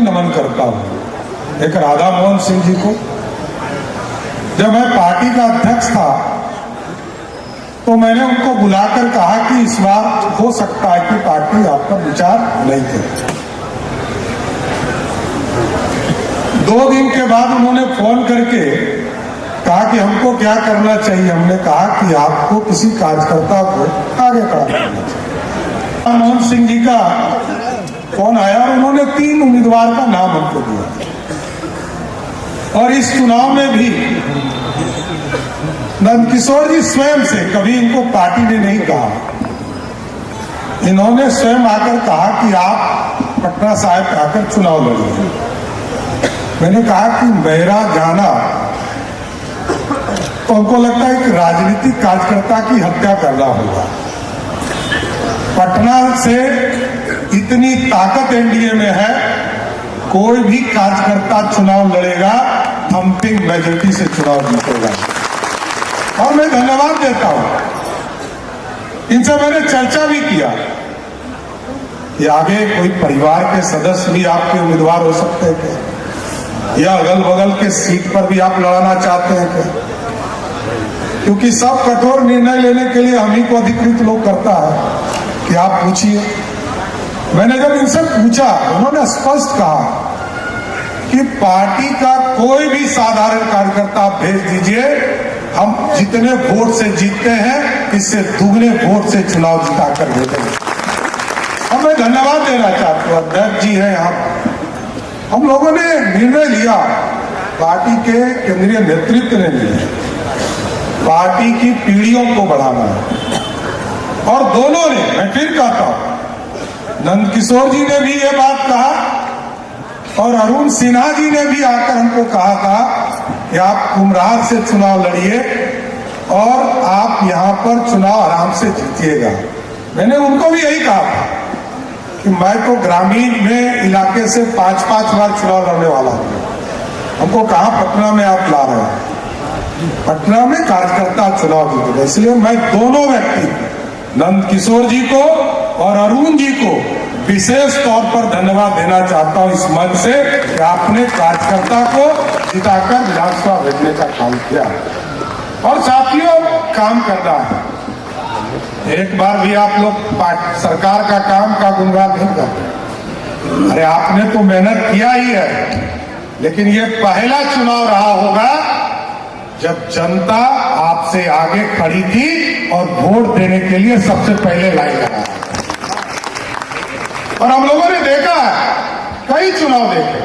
नमन करता हूँ। एक राधा मोहन सिंह जी को, जब मैं पार्टी का अध्यक्ष था तो मैंने उनको बुलाकर कहा कि इस बार हो सकता है कि पार्टी आप पर विचार नहीं करे। 2 दिन के बाद उन्होंने फोन करके कहा कि हमको क्या करना चाहिए। हमने कहा कि आपको किसी कार्यकर्ता को आगे खड़ा करना चाहिए। मोहन सिंह जी का फोन आया और उन्होंने 3 उम्मीदवार का नाम हमको दिया और इस चुनाव में भी नंदकिशोर जी स्वयं से, कभी इनको पार्टी ने नहीं कहा, इन्होंने स्वयं आकर कहा कि आप पटना साहिब आकर चुनाव लड़िए। मैंने कहा कि मेरा जाना तो हमको लगता है कि राजनीतिक कार्यकर्ता की हत्या करना होगा। पटना से इतनी ताकत एनडीए में है, कोई भी कार्यकर्ता चुनाव लड़ेगा, थम्पिंग मेजॉरिटी से चुनाव जीतेगा। और मैं धन्यवाद देता हूं, इनसे मैंने चर्चा भी किया कि आगे कोई परिवार के सदस्य भी आपके उम्मीदवार हो सकते हैं क्या, या अगल बगल के सीट पर भी आप लड़ना चाहते हैं क्या, क्योंकि सब कठोर निर्णय लेने के लिए हम ही को अधिकृत लोग करता है कि आप पूछिए। मैंने जब इनसे पूछा, उन्होंने स्पष्ट कहा कि पार्टी का कोई भी साधारण कार्यकर्ता आप भेज दीजिए, हम जितने वोट से जीतते हैं इससे दुगने वोट से चुनाव जिताकर भेजेंगे। और मैं धन्यवाद देना चाहता हूँ, अध्यक्ष जी हैं यहाँ, हम लोगों ने निर्णय लिया, पार्टी के केंद्रीय नेतृत्व ने लिया, पार्टी की पीढ़ियों को बढ़ाना है। और दोनों ने, मैं फिर कहता हूं, नंदकिशोर जी ने भी ये बात कहा और अरुण सिन्हा जी ने भी आकर हमको कहा था कि आप कुम्हरार से चुनाव लड़िए और आप यहां पर चुनाव आराम से जीतिएगा। मैंने उनको भी यही कहा था कि मैं तो ग्रामीण में इलाके से 5-5 बार चुनाव लड़ने वाला हूं। हमको कहा पटना में आप ला रहे हैं, पटना में कार्यकर्ता चुनाव जीतेगा। इसलिए मैं दोनों व्यक्ति, नंदकिशोर जी को और अरुण जी को विशेष तौर पर धन्यवाद देना चाहता हूं इस मंच से कि आपने कार्यकर्ता को जिताकर विधानसभा भेजने का काम किया। और साथियों, काम करना है, एक बार भी आप लोग सरकार का काम का गुणगान नहीं करते। अरे आपने तो मेहनत किया ही है, लेकिन ये पहला चुनाव रहा होगा जब जनता आपसे आगे खड़ी थी और वोट देने के लिए सबसे पहले लाइन लगा। और हम लोगों ने देखा है, कई चुनाव देखे,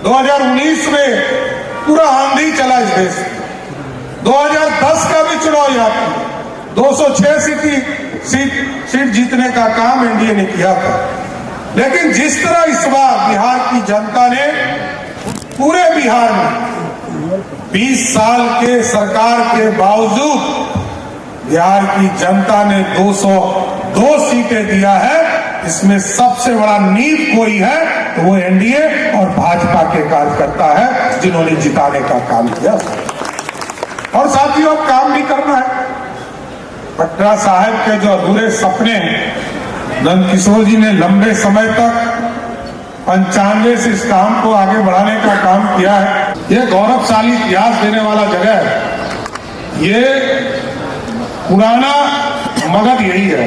2019 में पूरा आंधी चला इस देश में, 2010 का भी चुनाव याद किया, 206 सीट जीतने का काम एनडीए ने किया था। लेकिन जिस तरह इस बार बिहार की जनता ने, पूरे बिहार में 20 साल के सरकार के बावजूद बिहार की जनता ने 202 सीटें दिया है, इसमें सबसे बड़ा नींव कोई है तो वो एनडीए और भाजपा के कार्यकर्ता है जिन्होंने जिताने का काम किया। और साथियों, अब काम भी करना है। पटना साहिब के जो अधूरे सपने नंदकिशोर जी ने लंबे समय तक 95 से इस काम को आगे बढ़ाने का काम किया है। ये गौरवशाली इतिहास देने वाला जगह है। ये पुराना मगध यही है,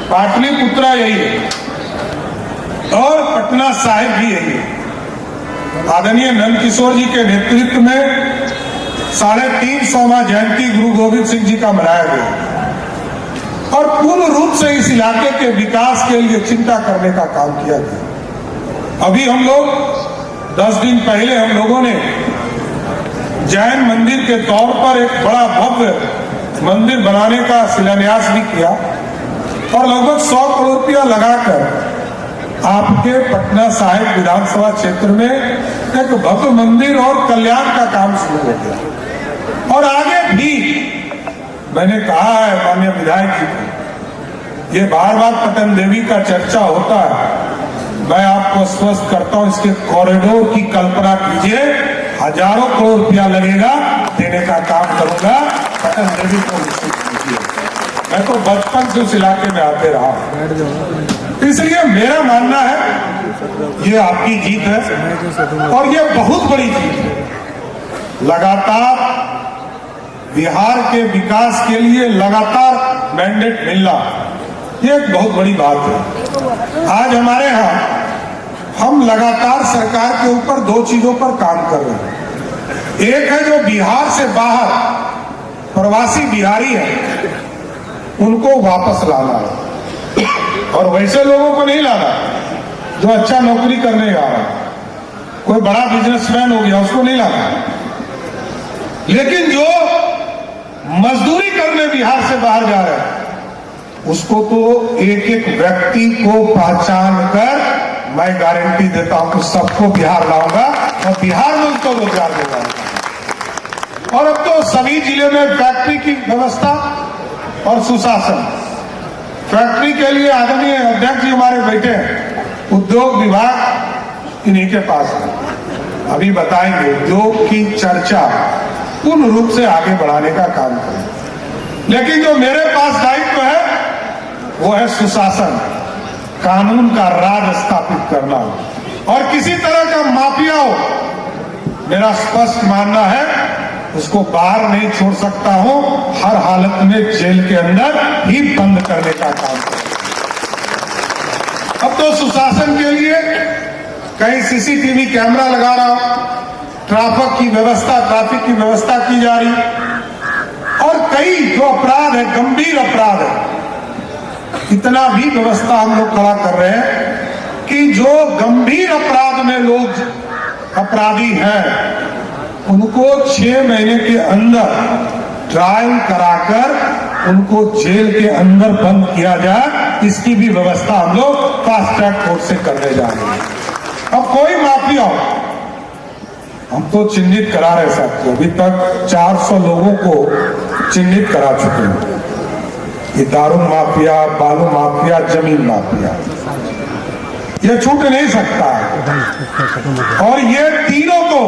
पाटलिपुत्रा यही है और पटना साहिब भी यही है। आदरणीय नंदकिशोर जी के नेतृत्व में 350वां जयंती गुरु गोविंद सिंह जी का मनाया गया और पूर्ण रूप से इस इलाके के विकास के लिए चिंता करने का काम किया गया। अभी हम लोग 10 दिन पहले हम लोगों ने जैन मंदिर के तौर पर एक बड़ा भव्य मंदिर बनाने का शिलान्यास भी किया और लगभग 100 करोड़ रुपया लगाकर आपके पटना साहिब विधानसभा क्षेत्र में एक भव्य मंदिर और कल्याण का काम शुरू हो गया। और आगे भी मैंने कहा है माननीय विधायक जी को, ये बार बार पटन देवी का चर्चा होता है, मैं आपको स्पष्ट करता हूं, इसके कॉरिडोर की कल्पना कीजिए, हजारों करोड़ रुपया लगेगा, देने का काम करूंगा। पटन देवी को निश्चित कीजिए। मैं तो बचपन से उस इलाके में आते रहा, इसलिए मेरा मानना है ये आपकी जीत है और ये बहुत बड़ी जीत है। लगातार बिहार के विकास के लिए लगातार मैंडेट मिलना ये एक बहुत बड़ी बात है। आज हमारे यहाँ हम लगातार सरकार के ऊपर दो चीजों पर काम कर रहे हैं। एक है जो बिहार से बाहर प्रवासी बिहारी है उनको वापस लाना है और वैसे लोगों को नहीं लाना जो अच्छा नौकरी करने जा रहा है, कोई बड़ा बिजनेसमैन हो गया उसको नहीं लाना, लेकिन जो मजदूरी करने बिहार से बाहर जा रहे हैं उसको तो एक एक व्यक्ति को पहचान कर मैं गारंटी देता हूं कि सबको बिहार लाऊंगा और बिहार में उसको रोजगार दूंगा। और अब तो सभी जिले में फैक्ट्री की व्यवस्था और सुशासन, फैक्ट्री के लिए आदरणीय अध्यक्ष जी हमारे बैठे हैं, उद्योग विभाग इन्हीं के पास है। अभी बताएंगे उद्योग की चर्चा पूर्ण रूप से आगे बढ़ाने का काम करें, लेकिन जो मेरे पास दायित्व है वो है सुशासन, कानून का राज स्थापित करना। और किसी तरह का माफिया हो, मेरा स्पष्ट मानना है उसको बाहर नहीं छोड़ सकता हूं, हर हालत में जेल के अंदर ही बंद करने का काम करें। अब तो सुशासन के लिए कहीं सीसीटीवी कैमरा लगा रहा हूं, ट्रैफिक की व्यवस्था की जा रही, और कई जो अपराध है, गंभीर अपराध है, इतना भी व्यवस्था हम लोग खड़ा कर रहे हैं कि जो गंभीर अपराध में लोग अपराधी हैं उनको 6 महीने के अंदर ट्रायल कराकर उनको जेल के अंदर बंद किया जाए, इसकी भी व्यवस्था हम लोग फास्ट ट्रैक कोर्ट से करने जा रहे हैं। अब कोई माफिया हो, हम तो चिन्हित करा रहे साथियों, अभी तक 400 लोगों को चिन्हित करा चुके हैं। ये दारू माफिया, बालू माफिया, जमीन माफिया, ये छूट नहीं सकता है। और ये तीनों को,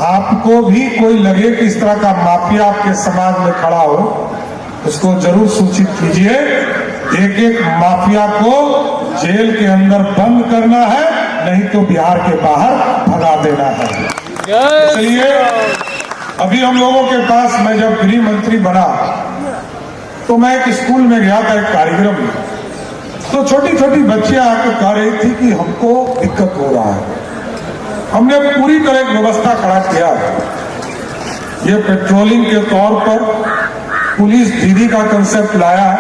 आपको भी कोई लगे कि इस तरह का माफिया आपके समाज में खड़ा हो, उसको जरूर सूचित कीजिए। एक एक माफिया को जेल के अंदर बंद करना है, नहीं तो बिहार के बाहर भगा देना है। इसलिए अभी हम लोगों के पास, मैं जब गृह मंत्री बना तो मैं एक स्कूल में गया था, एक कार्यक्रम में, तो छोटी छोटी बच्चियां आकर कह रही थी कि हमको दिक्कत हो रहा है। हमने पूरी तरह एक व्यवस्था खड़ा किया। ये पेट्रोलिंग के तौर पर पुलिस दीदी का कंसेप्ट लाया है।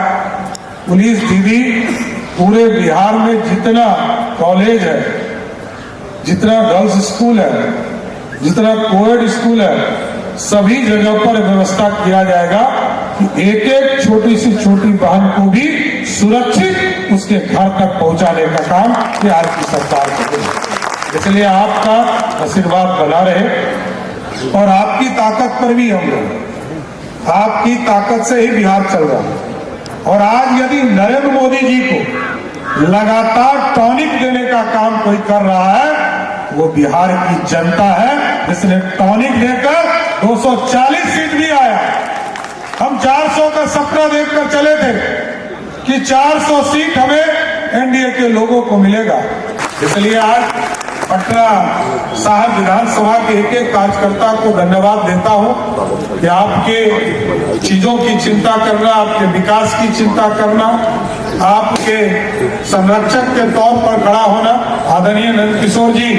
पुलिस दीदी पूरे बिहार में जितना कॉलेज है, जितना गर्ल्स स्कूल है, जितना कोएड स्कूल है, सभी जगह पर व्यवस्था किया जाएगा कि एक एक छोटी से छोटी बहन को भी सुरक्षित उसके घर तक पहुंचाने का काम बिहार की सरकार करेगी। इसलिए आपका आशीर्वाद बना रहे और आपकी ताकत पर भी हम लोग, आपकी ताकत से ही बिहार चल रहा है। और आज यदि नरेंद्र मोदी जी को लगातार टॉनिक देने का काम कोई कर रहा है, वो बिहार की जनता है जिसने टॉनिक देकर 240 सीट भी आया। हम 400 का सपना देखकर चले थे कि 400 सीट हमें एनडीए के लोगों को मिलेगा। इसलिए आज पटना साहिब विधानसभा के एक एक कार्यकर्ता को धन्यवाद देता हूं कि आपके चीजों की चिंता करना, आपके विकास की चिंता करना, आपके संरक्षक के तौर पर खड़ा होना। आदरणीय नंदकिशोर जी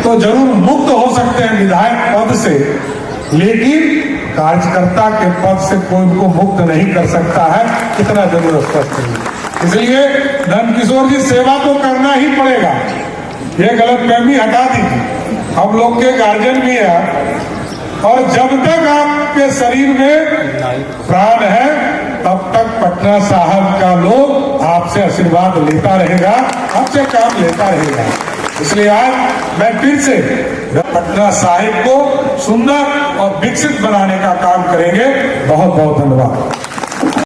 तो जरूर मुक्त हो सकते हैं विधायक पद से, लेकिन कार्यकर्ता के पद से कोई उनको मुक्त नहीं कर सकता है, इतना जरूर स्पष्ट है। इसलिए नंदकिशोर जी सेवा तो करना ही पड़ेगा, ये गलतफहमी हटा दीजिए। हम लोग के गार्जियन भी है और जब तक आपके शरीर में प्राण है तब तक पटना साहब का लोग आपसे आशीर्वाद लेता रहेगा, आपसे काम लेता रहेगा। इसलिए आज मैं फिर से पटना साहिब को सुंदर और विकसित बनाने का काम करेंगे। बहुत बहुत धन्यवाद।